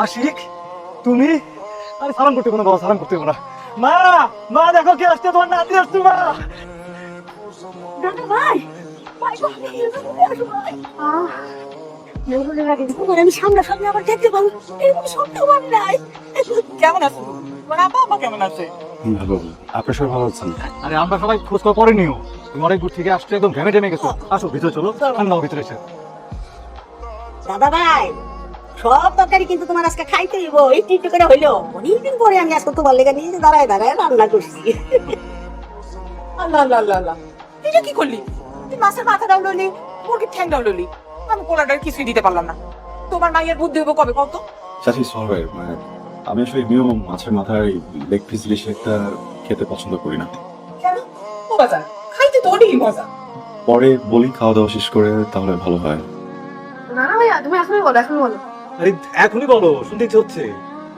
আশিক তুমি? আরে সালাম করতে কোনো বাবা, সালাম করতে না। মা, মা দেখো কে আসছে, তোমার নাতি আসছে। মা দাদা ভাই, ভাই গো, আসো ভাই। আমি সামনাসামনি আবার দেখতে পাবো, এরকম সত্য ভাব নাই। কেমন আছো? তোমার আপা আমা কেমন আছে? আপনার সবাই ভালো আছেন? আরে আমরা সবাই খোঁজ খবর করেনিও, তুমি অনেক দূর থেকে আসছো, একদম ঘেমে টেমে গেছো। আসো ভিতরে চলো, ঠান্ডাও ভিতরে এসে। দাদা ভাই, সব তরকারি কিন্তু তোমার আজকে খাইতে হইব, একটু একটু করে হইলো। অনেকদিন পরে আমি আজকে তোমার লেগে নিয়ে দাঁড়ায় দাঁড়ায় রান্না করছি। আল্লাহ আল্লাহ আল্লাহ আল্লাহ, এটা কি করলি? তুই মাছের মাথা ডাউললি, মুরগির ঠ্যাং ডাউললি, আমি পোলাটার কিছুই দিতে পারলাম না। তোমার মাইয়ের বুদ্ধি হইব কবে কত? চাচি সরি, মানে আমি আসলে নিয়ম মাছের মাথার লেগ পিস ইলিশ একটা খেতে পছন্দ করি না। কেন? ও বাজার খাইতে তো অনেকই মজা। পরে বলি খাওয়া দাওয়া শেষ করে, তাহলে ভালো হয়। না না ভাইয়া, তুমি এখনই বলো, এখনই বলো। আরে এখনই বলো, শুনতে ইচ্ছে হচ্ছে।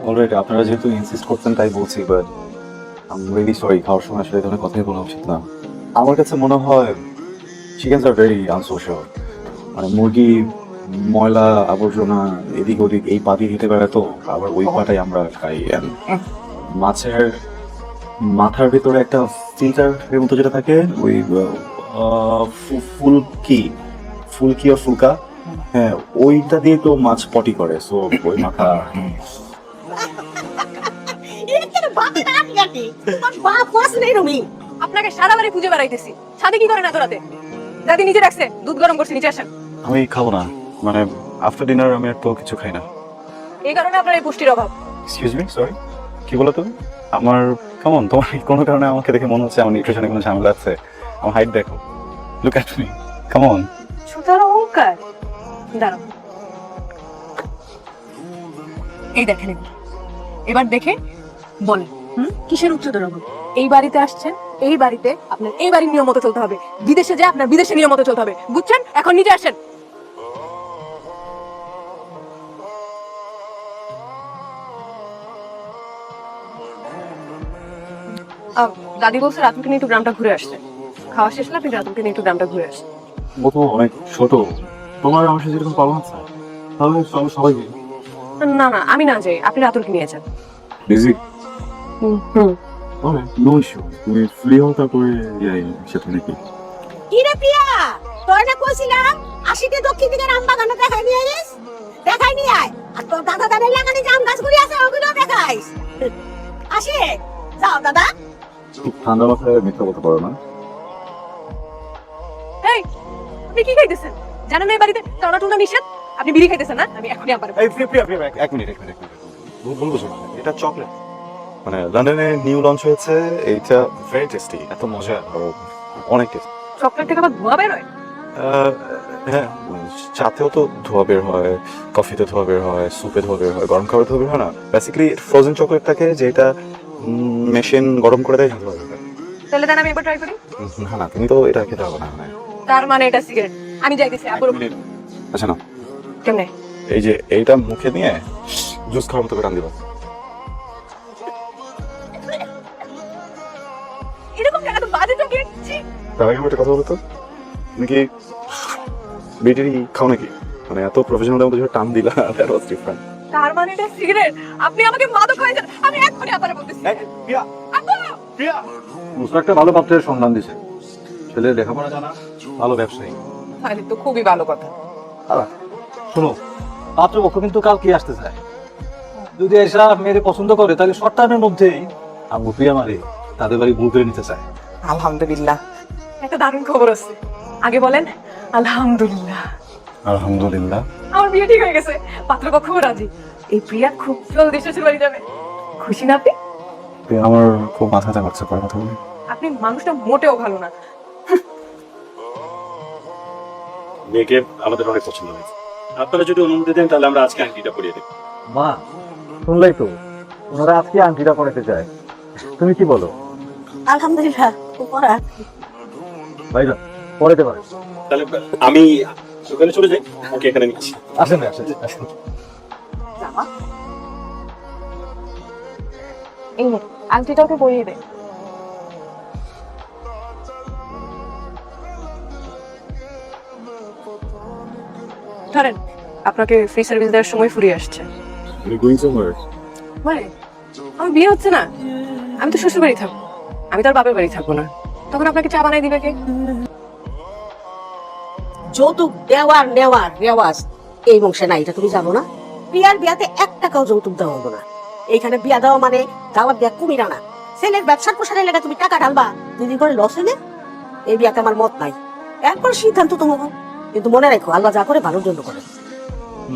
অলরাইট, আপনারা যেহেতু ইনসিস্ট করছেন তাই বলছি, but I am really sorry, খাওয়ার সময় আসলে এই ধরনের কথাই বলা উচিত না। আমার কাছে মনে হয় চিকেনস আর ভেরি আনসোশাল। মানে মুরগি ময়লা আবর্জনা এদিক ওদিক এই পা দিয়ে হেঁটে বেড়াতো, আবার ওই পাটাই আমরা খাই। মাছের মাথার ভিতরে একটা ফিল্টারের মতো যেটা থাকে, ওই ফুলকি ফুলকি আর ফুলকা, হ্যাঁ ওইটা দিয়ে তো মাছ পটি করে, সো ওই মাথা। এখানে বাপে না গাটি, তোমার বাপ ওয়াস নেই রুমি। আপনাকে সারা বাড়ি খুঁজে বেড়াইতেছি, ছাদে কি করেন এত রাতে? দাদি নিচে রাখছে, দুধ গরম করছে, নিচে আসেন। আমি খাবো না, মানে আফটার ডিনার আমি আর তো কিছু খাই না। এই কারণে আপনার এই পুষ্টির অভাব। এক্সকিউজ মি, সরি, কি বলো তুমি? আমার কেমন, তোমার কোনো কারণে আমাকে দেখে মনে হচ্ছে আমার নিউট্রিশনে কোনো ঝামেলা আছে? আমার হাইট দেখো, লুক অ্যাট মি, কেমন? সুতার অহংকার। দাঁড়াও, এই দেখেন এগুলো। এবার দেখে বলেন, কিসের উচ্চতার অভাব? এই বাড়িতে আসছেন, এই বাড়িতে আপনার এই বাড়ির নিয়ম মতো চলতে হবে। বিদেশে যে আপনার বিদেশের নিয়ম মতো চলতে হবে, বুঝছেন? এখন নিচে আসেন। দাদি বলছে রাতুলকে নিয়ে একটু গ্রামটা ঘুরে আসছে। খাওয়া শেষ হলে আপনি রাতুলকে নিয়ে একটু গ্রামটা ঘুরে আসেন। ও তো অনেক ছোট, তোমার আমার সাথে যেরকম প্রবলেম আছে, তাহলে সবাই না না, আমি না যাই, আপনি রাতুলকে নিয়ে যান। বিজি। হুম। ওকে, নো ইস্যু, তুমি ফ্রি হও তারপরে যাই সাথে নাকি? কি রে প্রিয়া, তোর না কইছিলাম আশিতে দক্ষিণ দিকের আম বাগানে দেখাই নিয়ে আইস, দেখাই নিয়ে আয়। আর তোর দাদা দাদের লাগানি যে আম গাছগুলি আছে ওগুলো দেখাইস। আসে যাও দাদা। খুব ঠান্ডা মাথায় মিথ্যা বলতে পারো না। এই, আপনি কি খাইতেছেন? জানেন না এই বাড়িতে টানা টুনা নিষেধ? আপনি বিড়ি খাইতেছেন না? আমি এখনই আবার এই প্রিয়া প্রিয়া, এক মিনিট। ভুল বুঝো না, এটা চকলেট, মানে লন্ডনে নিউ লঞ্চ হয়েছে, এইটা ভেরি টেস্টি, এত মজা, অনেক টেস্টি। চকলেট থেকে আবার ধোয়া বের হয়। হ্যাঁ, চাতেও তো ধোয়া বের হয়, কফিতে ধোয়া বের হয়, স্যুপে ধোয়া বের হয়, গরম খাবার ধোয়া বের হয় না। বেসিক্যালি ফ্রোজেন চকলেটটাকে যেটা মেশিন গরম করে দেয়, ধোয়া বের হয়। তাহলে দেন আমি একবার ট্রাই করি। না, তুমি তো এটা খেতে হবে না। তার মানে এটা সিগারেট। আমি যাইতেছি আবার। আচ্ছা না, কেমনে? এই যে এইটা মুখে নিয়ে জুস খাওয়ার মতো করে টান দিবা। এরকম কেন এত বাজে চকলেট? তার আগে একটা কথা বলো তো, তুমি কি বিড়ি খাও নাকি? মানে এত প্রফেশনাল মতো টান দিলা, দ্যাট ওয়াজ ডিফারেন্ট। তার মানে এটা সিগারেট। আপনি আমাকে মাদক খাইয়েছেন। আমি এখনই আবার বলতেছি। প্রিয়া, আব্বু! প্রিয়া, মুসরা একটা ভালো পাত্রের সন্ধান দিছে। ছেলে লেখাপড়া জানা, ভালো ব্যবসায়ী। তাহলে তো খুবই ভালো কথা। শোনো, পাত্রপক্ষ কিন্তু কালকে আসতে চায়। যদি এসা মেয়েদের পছন্দ করে, তাহলে শর্ট টাইমের মধ্যেই আম্মু প্রিয়া মারে তাদের বাড়ি ভুল করে নিতে চায়। আলহামদুলিল্লাহ। একটা দারুণ খবর আছে। আগে বলেন আলহামদুলিল্লাহ। আলহামদুলিল্লাহ। আমার বিয়ে ঠিক হয়ে গেছে, পাত্রপক্ষও রাজি। এই প্রিয়া খুব জলদি শ্বশুর বাড়ি যাবে। খুশি না আপনি? আমার খুব মাথা ব্যথা করছে পরে কথা বলি। আপনি মানুষটা মোটেও ভালো না। মেয়েকে আমাদের অনেক পছন্দ হয়েছে। আপনারা যদি অনুমতি দেন তাহলে আমরা আজকে আংটিটা পরিয়ে দেব। মা, শুনলাই তো, ওনারা আজকে আংটিটা পড়াতে চায়। তুমি কি বলো? আলহামদুলিল্লাহ, উপরা ভাইরা পড়াতে পারে। তাহলে আমি ওখানে চলে যাই, ওকে এখানে নিচ্ছি। আসেন না, আসেন আসেন। এই নে, আংটিটা ওকে পরিয়ে দে। ধরেন, আপনাকে ফ্রি সার্ভিস দেওয়ার সময় ফুরিয়ে আসছে। You're going somewhere? মানে আমার বিয়ে হচ্ছে না, আমি তো শ্বশুর বাড়ি থাকবো, আমি তো আর বাপের বাড়ি থাকবো না। তখন আপনাকে চা বানাই দিবে কে? যৌতুক দেওয়ার নেওয়ার রেওয়াজ এই বংশে নাই, এটা তুমি জানো না? প্রিয়ার বিয়াতে 1 টাকাও যৌতুক দেওয়া হলো না। এইখানে বিয়া দেওয়া মানে দাওয়াত দেওয়া কুমির আনা। ছেলের ব্যবসার প্রসারের লেগে তুমি টাকা ঢালবা, 2 দিন করে লস হইলে? এই বিয়াতে আমার মত নাই। এরপর সিদ্ধান্ত তোমার, কিন্তু মনে রাখো আল্লাহ যা করে ভালোর জন্য করে।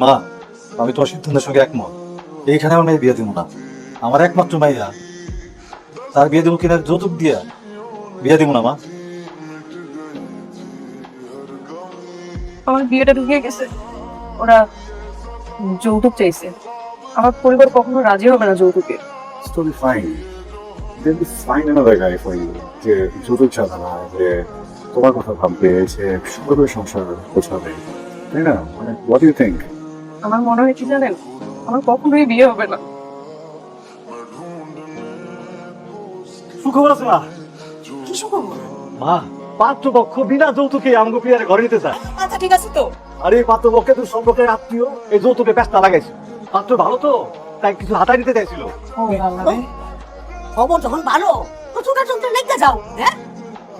মা, আমি তোমার সিদ্ধান্তের সঙ্গে একমত। এইখানে আমার মেয়ে বিয়ে দিব না। আমার একমাত্র মাইয়া, তার বিয়ে দেবো কিনা যৌতুক দিয়া? বিয়ে দিব না মা। আমার বিয়েটা ঢুকে গেছে, ওরা যৌতুক চাইছে। আমার পরিবার কখনো রাজি হবে না যৌতুকে। It's totally fine. They'll be find another guy for you. যে যৌতুক চাঁদা না, যে তোমার কথা ভাববে, যে সুন্দর করে সংসার গোছাবে, তাই না? মানে what do you think? আমার মনে হয় কি জানেন, আমার কখনোই বিয়ে হবে না। সুখবর আছে মা। কি সুখবর? মা, পাত্রপক্ষ বিনা যৌতুকে আমাকে প্রিয়ারে ঘরে নিতে চায়। আচ্ছা ঠিক আছে তো। আর এই পাত্রপক্ষে তোর সম্পর্কের আত্মীয় এই যৌতুকে পেস্তা লাগাইছে। পাত্র ভালো তো, তাই কিছু হাতায় নিতে চাইছিল। খবর যখন ভালো তো চোখের যন্ত্রে লেগে যাও। হ্যাঁ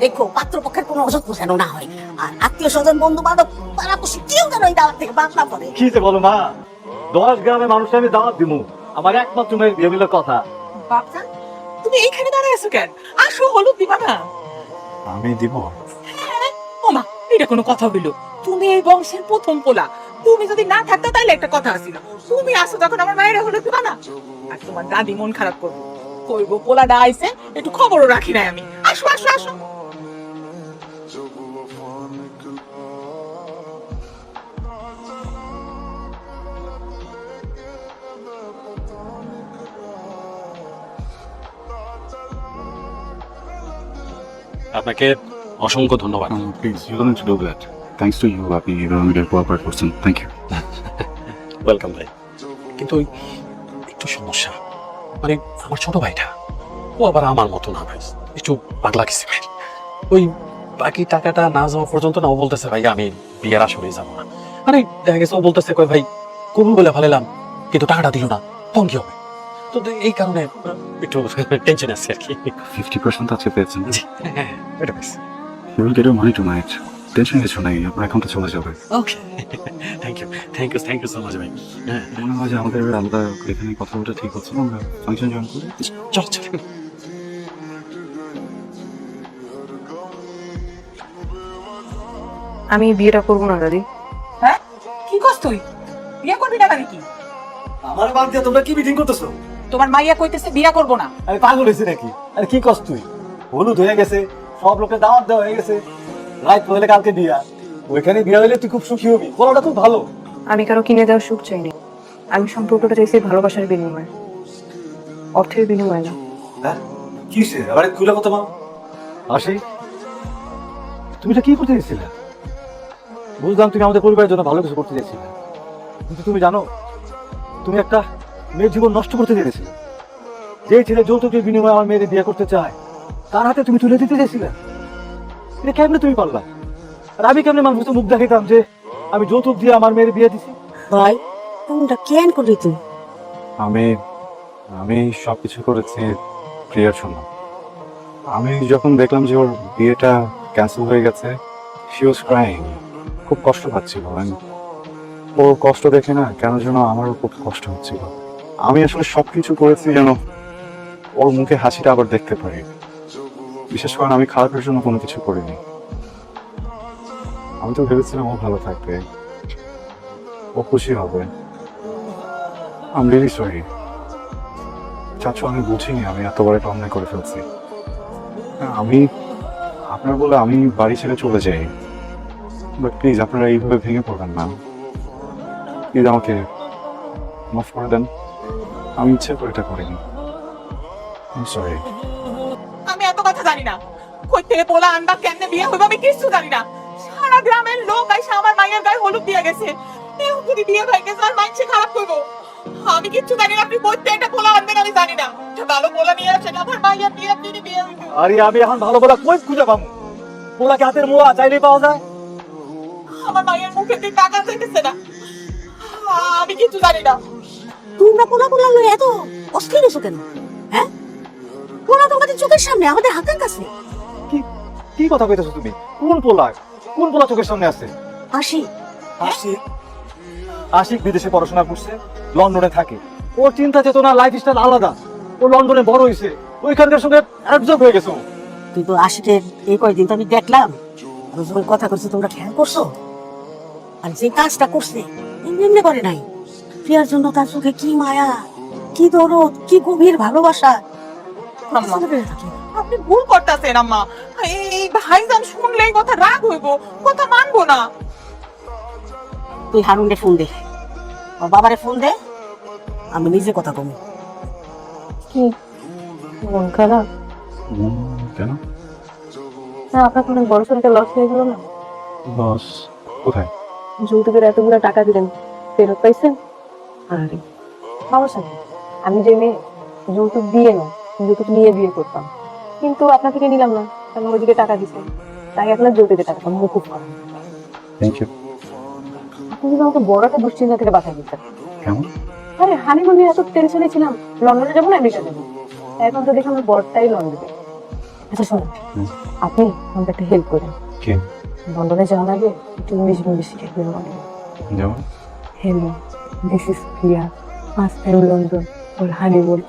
দেখো পাত্রপক্ষের কোনো অসুখ যেন না হয়, আর আত্মীয় স্বজন বন্ধু বান্ধব পাড়াপড়শি কেউ যেন এই দাওয়াত থেকে বাদ না পড়ে। কি যে বলো মা, 10 গ্রামের মানুষকে আমি দাওয়াত দিব, আমার একমাত্র মেয়ের বিয়ে মিলে কথা। বাপজান, তুমি এইখানে দাঁড়ায় আছো কেন? আসো, হলুদ দিবা না? আমি দিব। ওমা, এটা কোনো কথা হইলো? তুমি এই বংশের প্রথম পোলা, তুমি যদি না থাকতো তাহলে একটা কথা ছিল। তুমি আসো তখন আমার মায়ের হলুদ দিবা না? আর তোমার দাদি মন খারাপ করবো, কইবো পোলাটা আইছে, একটু খবরও রাখি নাই আমি। আসো আসো আসো। আপনাকে অসংখ্য ধন্যবাদ। Please, you don't need to do that. Thanks to you, আপনি আমাদের কোঅপারেট করছেন। Thank you. ওয়েলকাম ভাই। কিন্তু ওই একটু সমস্যা, মানে আমার ছোট ভাইটা, ও আবার আমার মতো না ভাই, একটু পাগলা কিছু ভাই। ওই বাকি টাকাটা না যাওয়া পর্যন্ত না ও বলতেছে ভাই আমি বিয়ের আসরে যাবো না। মানে দেখা গেছে ও বলতেছে কই ভাই কবুল বলে ফেলাম, কিন্তু টাকাটা দিল না, তখন কি হবে? তো এই কারণে একটু টেনশন আছে আর কি। 50% আছে পেয়েছেন। জি হ্যাঁ, এটা বেশ। You will get your money tonight. Tension কিছু নাই, আপনার অ্যাকাউন্টে চলে যাবে। ওকে, থ্যাংক ইউ সো মাচ ভাই। হ্যাঁ, মনে হয় যে আমাদের আমরা এখানে কথা বলতে ঠিক হচ্ছে না, আমরা ফাংশন জয়েন করি। চল চল। আমি এই বিয়েটা করবো না দাদি। হ্যাঁ, কি করছ তুই? বিয়ে করবি না মানে কি? আমার বাদ দিয়ে তোমরা কি মিটিং করতেছো? তোমার মাইয়া কইতেছে বিয়ে করবো না। আরে পাগল হয়েছে নাকি? আরে কি কষ্ট তুই? হলুদ হয়ে গেছে, সব লোকের দাওয়াত দেওয়া হয়ে গেছে, রাত হলে কালকে বিয়া। ওইখানে বিয়া হইলে তুই খুব সুখী হবি, বলাটা খুব ভালো। আমি কারো কিনে দেওয়ার সুখ চাইনি, আমি সম্পর্কটা চাইছি ভালোবাসার বিনিময়ে, অর্থের বিনিময়ে না। হ্যাঁ কিসে আবার খুলে কথা বল। আসি, তুমি এটা কি করতে চাইছিলে? বুঝলাম তুমি আমাদের পরিবারের জন্য ভালো কিছু করতে চাইছিলে, কিন্তু তুমি জানো তুমি একটা মেয়ের জীবন নষ্ট করতে চেয়েছিলে। যে ছেলে যৌতুকের বিনিময়ে আমার মেয়েদের বিয়ে করতে চায় তার হাতে তুমি তুলে দিতে চাইছিলে। এটা কেমনে তুমি পারলা? আর আমি কেমনে মানুষ মুখ দেখাইতাম যে আমি যৌতুক দিয়ে আমার মেয়ের বিয়ে দিছি? ভাই কোনটা কেন করলি তুই? আমি সবকিছু করেছি প্রিয়ার জন্য। আমি যখন দেখলাম যে ওর বিয়েটা ক্যান্সেল হয়ে গেছে, শি ওয়াজ ক্রাইং, খুব কষ্ট পাচ্ছিল। ওর কষ্ট দেখে না কেন যেন আমারও খুব কষ্ট হচ্ছিল। আমি আসলে সবকিছু করেছি যেন ওর মুখে হাসিটা আবার দেখতে পারি। বিশেষ করে আমি খারাপের জন্য কোনো কিছু করিনি। আমি তো ভেবেছিলাম ও ভালো থাকবে, ও খুশি হবে। আই এম রিয়েলি সরি চাচু, আমি বুঝিনি আমি এতবার একটা অন্যায় করে ফেলছি। আমি আপনার বলে আমি বাড়ি ছেড়ে চলে যাই, বাট প্লিজ আপনারা এইভাবে ভেঙে পড়বেন না। প্লিজ আমাকে মাফ করে দেন, আমি ইচ্ছে করে এটা করিনি। সরি। আমি এত কথা জানি না, কই থেকে পোলা আনবা, কেমনে বিয়ে হইব আমি কিছু জানি না। সারা গ্রামের লোক আইসা আমার মায়ের গায়ে হলুদ দিয়ে গেছে, এখন যদি বিয়ে হয়ে গেছে আর মাইনসে খারাপ করবো। আমি কিচ্ছু জানি না, আপনি কই থেকে একটা পোলা আনবেন আমি জানি না। একটা ভালো পোলা নিয়ে আসেন, আমার মাইয়া বিয়ে আপনি বিয়ে হইব। আরে আমি এখন ভালো বলা কই খুঁজে পাবো? পোলাকে হাতের মোয়া চাইলেই পাওয়া যায়? আমার মায়ের মুখে দিয়ে টাকা চাইতেছে না, আমি কিছু জানি না। তোমরা পোলা পোলা লই এত অস্থির হইছো কেন? হ্যাঁ, পোলা তো আমাদের চোখের সামনে, আমাদের হাতের কাছে। কি কি কথা কইতেছো তুমি? কোন পোলা চোখের সামনে আছে? আসি আশিক বিদেশে পড়াশোনা করছে, লন্ডনে থাকে। ওর চিন্তা চেতনা, লাইফস্টাইল আলাদা। ও লন্ডনে বড় হয়েছে, ওইখানকার সঙ্গে অ্যাবজর্ব হয়ে গেছে ও। কিন্তু আশিকের এই কয়দিন তো আমি দেখলাম, আমি যখন কথা করছি তোমরা খেয়াল করছো? আর যে কাজটা করছে এমনি এমনি করে নাই। প্রিয়ার জন্য তার চোখে কি মায়া, কি দরদ, কি গভীর ভালোবাসা। আম্মা, ছেলেবেলা থেকে। আপনি ভুল করতেছেন আম্মা। এই ভাইজান শুনলে এই কথা রাগ হইব, কথা মানবো না। তুই হারুনরে ফোন দে, ওর বাবারে ফোন দে, আমি নিজে কথা কমি। কি মন খারাপ? কেন? না, আপনার কোনো বড় সড়কে লস হয়ে গেল না? বস কোথায়? যৌতুকের এতগুলো টাকা দিলেন, ফেরত পাইছেন? আরে সমস্যা নেই, আমি যে মেয়ে যৌতুক দিয়ে না, যৌতুক নিয়ে বিয়ে করতাম, কিন্তু আপনার থেকে নিলাম না, কারণ ওইদিকে টাকা দিছে, তাই আপনার যৌতুকের টাকা মুকুব করেন। Thank you. আপনি যদি আমাকে বড় একটা দুশ্চিন্তা থেকে বাঁচাই দিতেন। কেমন? আরে হানিমুনে এত টেনশনে ছিলাম, লন্ডনে যাবো না আমেরিকা যাবো, এখন তো দেখি আমার বরটাই লন্ডনে। আচ্ছা শোনো, আপনি আমাকে একটা হেল্প করেন। কে? লন্ডনে যাওয়ার আগে একটু ইংলিশ শিখে ফেলবেন। যেমন? Hello, this is Priya. First time London for honeymoon.